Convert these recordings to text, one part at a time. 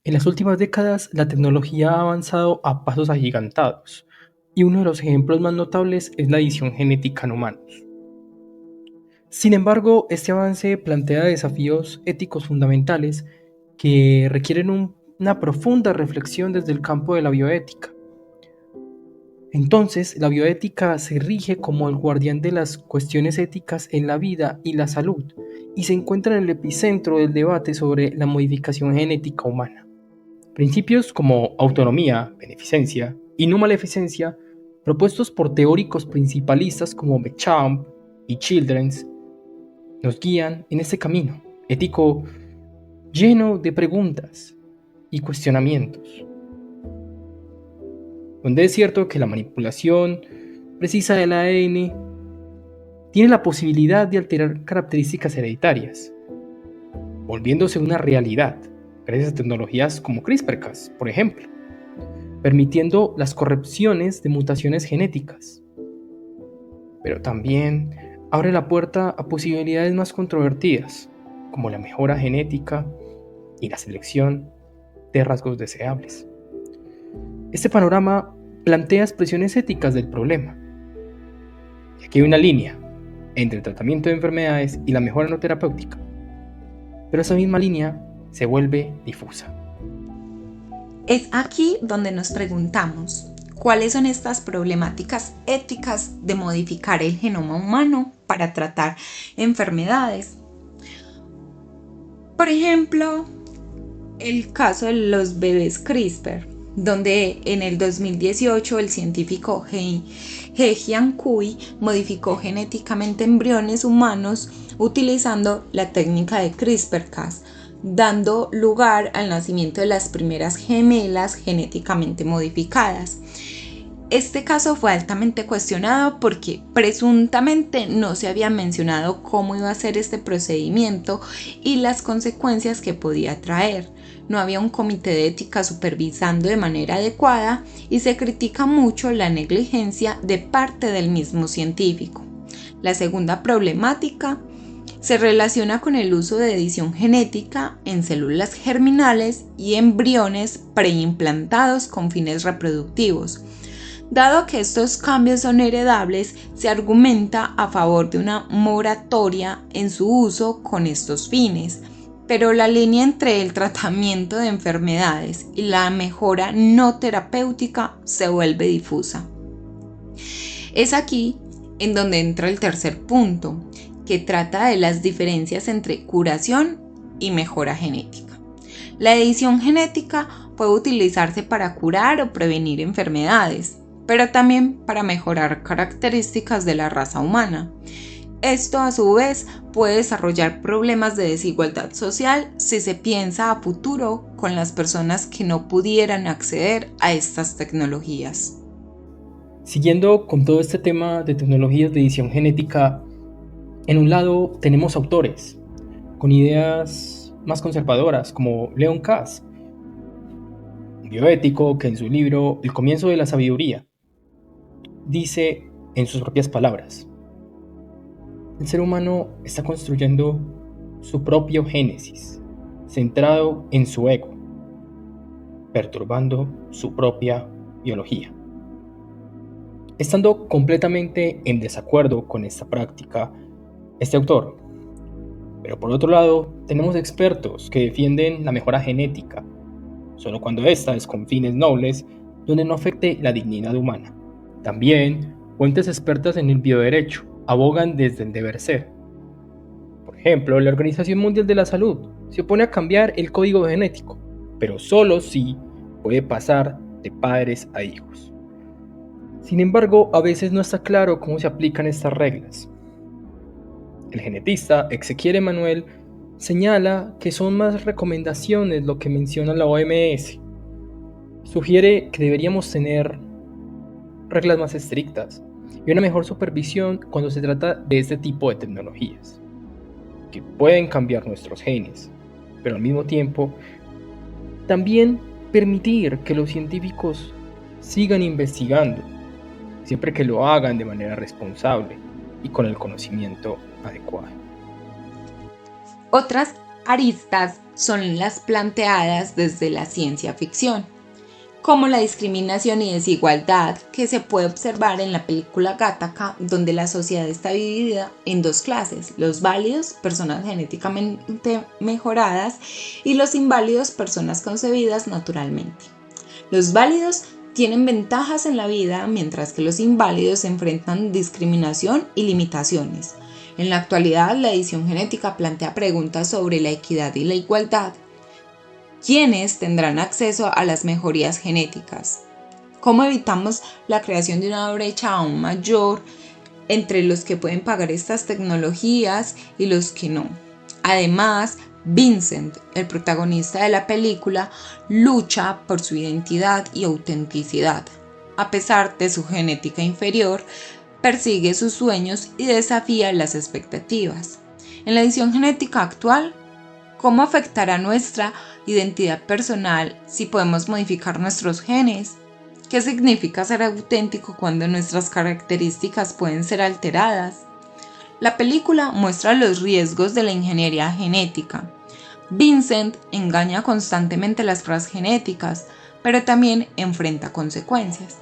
En las últimas décadas, la tecnología ha avanzado a pasos agigantados, y uno de los ejemplos más notables es la edición genética en humanos. Sin embargo, este avance plantea desafíos éticos fundamentales que requieren una profunda reflexión desde el campo de la bioética. Entonces, la bioética se rige como el guardián de las cuestiones éticas en la vida y la salud, y se encuentra en el epicentro del debate sobre la modificación genética humana. Principios como autonomía, beneficencia y no maleficencia, propuestos por teóricos principalistas como Bechamp y Childrens, nos guían en este camino ético lleno de preguntas y cuestionamientos, donde es cierto que la manipulación precisa del ADN tiene la posibilidad de alterar características hereditarias, volviéndose una realidad gracias a tecnologías como CRISPR-Cas, por ejemplo, permitiendo las correcciones de mutaciones genéticas, pero también abre la puerta a posibilidades más controvertidas, como la mejora genética y la selección de rasgos deseables. Este panorama plantea expresiones éticas del problema, y aquí hay una línea entre el tratamiento de enfermedades y la mejora no terapéutica, pero esa misma línea se vuelve difusa. Es aquí donde nos preguntamos, ¿cuáles son estas problemáticas éticas de modificar el genoma humano para tratar enfermedades? Por ejemplo, el caso de los bebés CRISPR, donde en el 2018 el científico He Jiankui modificó genéticamente embriones humanos utilizando la técnica de CRISPR-Cas, dando lugar al nacimiento de las primeras gemelas genéticamente modificadas. Este caso fue altamente cuestionado porque presuntamente no se había mencionado cómo iba a ser este procedimiento y las consecuencias que podía traer. No había un comité de ética supervisando de manera adecuada y se critica mucho la negligencia de parte del mismo científico. La segunda problemática se relaciona con el uso de edición genética en células germinales y embriones preimplantados con fines reproductivos. Dado que estos cambios son heredables, se argumenta a favor de una moratoria en su uso con estos fines, pero la línea entre el tratamiento de enfermedades y la mejora no terapéutica se vuelve difusa. Es aquí en donde entra el tercer punto, que trata de las diferencias entre curación y mejora genética. La edición genética puede utilizarse para curar o prevenir enfermedades, pero también para mejorar características de la raza humana. Esto a su vez puede desarrollar problemas de desigualdad social si se piensa a futuro con las personas que no pudieran acceder a estas tecnologías. Siguiendo con todo este tema de tecnologías de edición genética, en un lado tenemos autores con ideas más conservadoras como Leon Kass, un bioético que en su libro El comienzo de la sabiduría dice en sus propias palabras: el ser humano está construyendo su propio génesis, centrado en su ego, perturbando su propia biología. Estando completamente en desacuerdo con esta práctica, este autor, pero por otro lado, tenemos expertos que defienden la mejora genética, solo cuando ésta es con fines nobles, donde no afecte la dignidad humana. También, fuentes expertas en el bioderecho abogan desde el deber ser. Por ejemplo, la Organización Mundial de la Salud se opone a cambiar el código genético, pero solo si puede pasar de padres a hijos. Sin embargo, a veces no está claro cómo se aplican estas reglas. El genetista Ezequiel Emanuel señala que son más recomendaciones lo que menciona la OMS. Sugiere que deberíamos tener reglas más estrictas y una mejor supervisión cuando se trata de este tipo de tecnologías, que pueden cambiar nuestros genes, pero al mismo tiempo también permitir que los científicos sigan investigando, siempre que lo hagan de manera responsable y con el conocimiento adecuado. Otras aristas son las planteadas desde la ciencia ficción, como la discriminación y desigualdad que se puede observar en la película Gattaca, donde la sociedad está dividida en dos clases: los válidos, personas genéticamente mejoradas, y los inválidos, personas concebidas naturalmente. Los válidos tienen ventajas en la vida, mientras que los inválidos enfrentan discriminación y limitaciones. En la actualidad, la edición genética plantea preguntas sobre la equidad y la igualdad. ¿Quiénes tendrán acceso a las mejorías genéticas? ¿Cómo evitamos la creación de una brecha aún mayor entre los que pueden pagar estas tecnologías y los que no? Además, Vincent, el protagonista de la película, lucha por su identidad y autenticidad. A pesar de su genética inferior, persigue sus sueños y desafía las expectativas. En la edición genética actual, ¿cómo afectará nuestra identidad personal si podemos modificar nuestros genes? ¿Qué significa ser auténtico cuando nuestras características pueden ser alteradas? La película muestra los riesgos de la ingeniería genética. Vincent engaña constantemente las pruebas genéticas, pero también enfrenta consecuencias.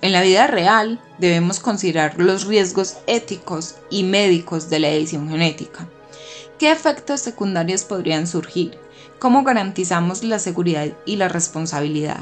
En la vida real, debemos considerar los riesgos éticos y médicos de la edición genética. ¿Qué efectos secundarios podrían surgir? ¿Cómo garantizamos la seguridad y la responsabilidad?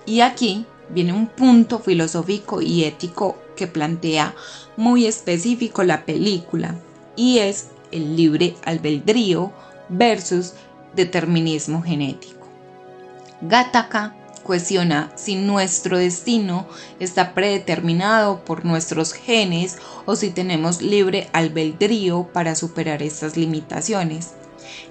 Y aquí viene un punto filosófico y ético que plantea muy específico la película, y es el libre albedrío versus determinismo genético. Gattaca cuestiona si nuestro destino está predeterminado por nuestros genes o si tenemos libre albedrío para superar estas limitaciones.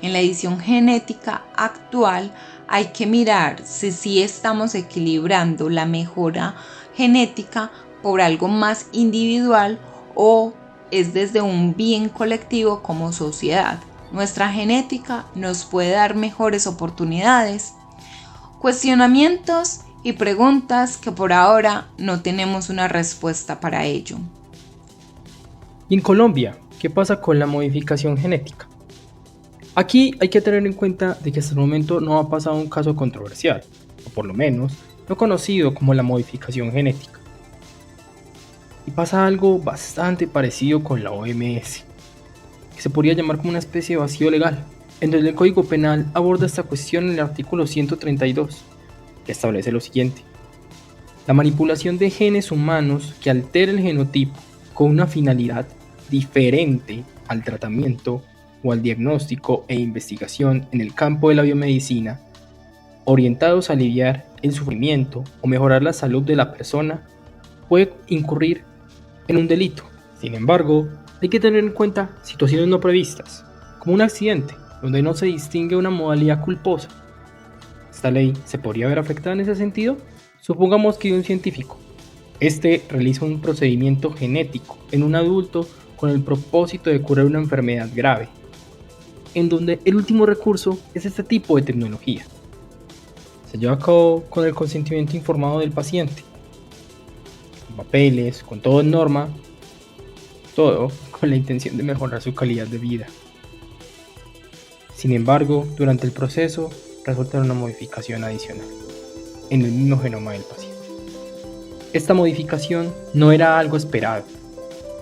En la edición genética actual hay que mirar si estamos equilibrando la mejora genética por algo más individual o es desde un bien colectivo como sociedad. Nuestra genética nos puede dar mejores oportunidades. Cuestionamientos y preguntas que por ahora no tenemos una respuesta para ello. ¿Y en Colombia, qué pasa con la modificación genética? Aquí hay que tener en cuenta de que hasta el momento no ha pasado un caso controversial, o por lo menos no conocido como la modificación genética. Y pasa algo bastante parecido con la OMS, que se podría llamar como una especie de vacío legal, en donde el Código Penal aborda esta cuestión en el artículo 132, que establece lo siguiente: la manipulación de genes humanos que altera el genotipo con una finalidad diferente al tratamiento o al diagnóstico e investigación en el campo de la biomedicina, orientados a aliviar el sufrimiento o mejorar la salud de la persona, puede incurrir en un delito. Sin embargo, hay que tener en cuenta situaciones no previstas, como un accidente, donde no se distingue una modalidad culposa. ¿Esta ley se podría ver afectada en ese sentido? Supongamos que un científico realiza un procedimiento genético en un adulto con el propósito de curar una enfermedad grave, en donde el último recurso es este tipo de tecnología. Se lleva a cabo con el consentimiento informado del paciente, con papeles, con todo en norma, todo con la intención de mejorar su calidad de vida. Sin embargo, durante el proceso resulta una modificación adicional en el mismo genoma del paciente. Esta modificación no era algo esperado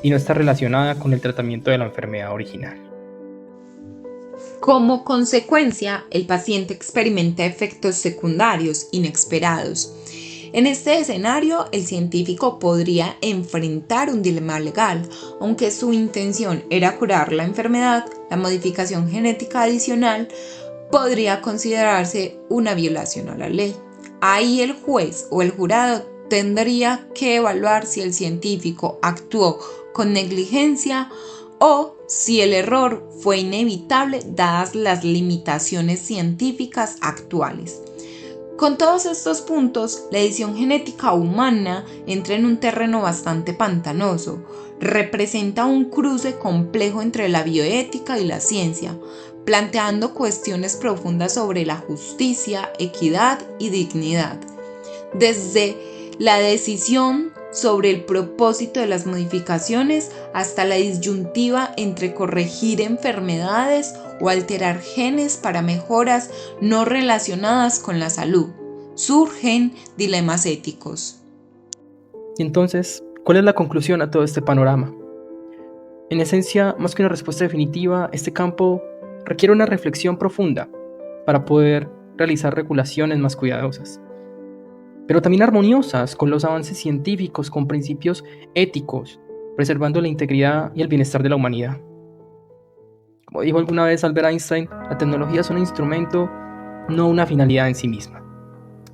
y no está relacionada con el tratamiento de la enfermedad original. Como consecuencia, el paciente experimenta efectos secundarios inesperados. En este escenario, el científico podría enfrentar un dilema legal. Aunque su intención era curar la enfermedad, la modificación genética adicional podría considerarse una violación a la ley. Ahí el juez o el jurado tendría que evaluar si el científico actuó con negligencia o si el error fue inevitable dadas las limitaciones científicas actuales. Con todos estos puntos, la edición genética humana entra en un terreno bastante pantanoso. Representa un cruce complejo entre la bioética y la ciencia, planteando cuestiones profundas sobre la justicia, equidad y dignidad. Desde la decisión sobre el propósito de las modificaciones hasta la disyuntiva entre corregir enfermedades o alterar genes para mejoras no relacionadas con la salud. Surgen dilemas éticos. Y entonces, ¿cuál es la conclusión a todo este panorama? En esencia, más que una respuesta definitiva, este campo requiere una reflexión profunda para poder realizar regulaciones más cuidadosas, pero también armoniosas con los avances científicos, con principios éticos, preservando la integridad y el bienestar de la humanidad. Como dijo alguna vez Albert Einstein, la tecnología es un instrumento, no una finalidad en sí misma.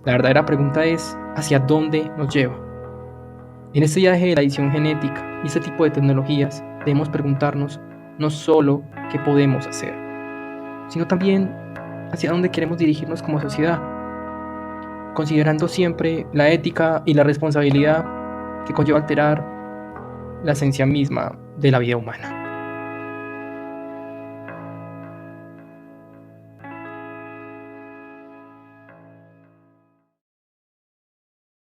La verdadera pregunta es, ¿hacia dónde nos lleva? En este viaje de la edición genética y este tipo de tecnologías, debemos preguntarnos no solo qué podemos hacer, sino también hacia dónde queremos dirigirnos como sociedad, considerando siempre la ética y la responsabilidad que conlleva alterar la esencia misma de la vida humana.